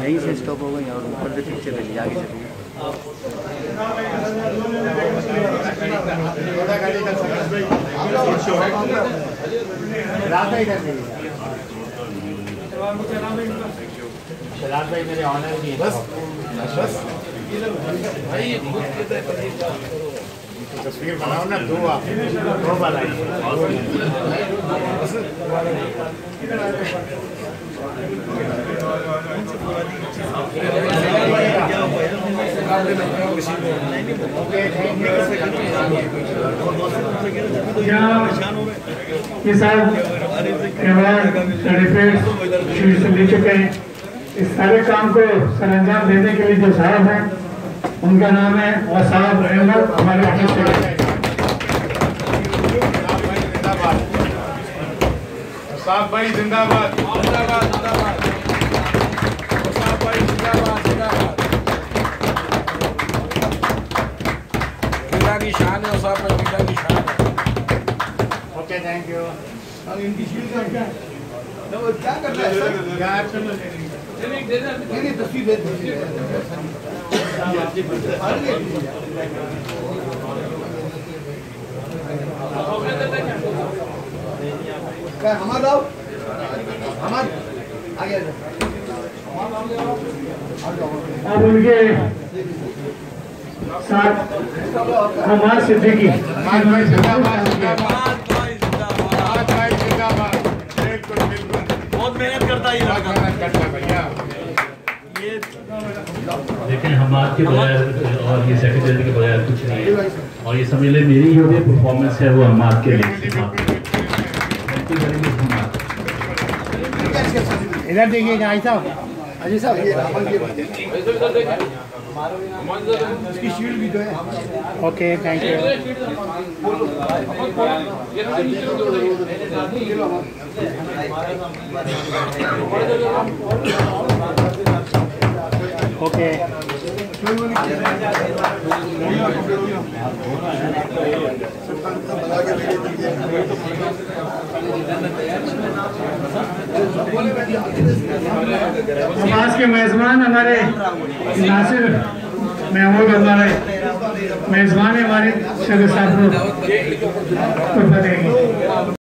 यहीं से स्टॉप हो गई और ऊपर से पीछे चली आगे चली। शराब भाई मेरे ऑनर की बस भाई तस्वीर बनाओ ना, दो बार आई। ये साहब ले चुके हैं। इस सारे काम को सरअंजाम देने के लिए जो साहब हैं उनका नाम है साहब हमारे साहब भाई जिंदाबाद, जिंदाबाद, जिंदाबाद। साहब भाई जिंदाबाद, जिंदाबाद। कीडा की शान है, साहब भाई कीडा की शान है। Okay, thank you. इनकी शील्ड क्या कर रहा है सर? क्या एक्शन नहीं तस्वीर हमारा आगे अब उनके साथ हमारे सिद्दीकी बहुत मेहनत करता है ये लड़का भैया। लेकिन हमारे के बगैर और ये सेक्रेटरी के बगैर कुछ नहीं है, और ये समझ ले मेरी जो भी परफॉर्मेंस है वो हमारे के लिए। इधर देखिएगा आई साहब, अजी साहब इसकी शील्ड भी तो है। Okay, thank you. ओके, समाज के मेजबान हमारे नासिर महमूद हमारे मेजबान हमारे शरीफ साहब को देंगे।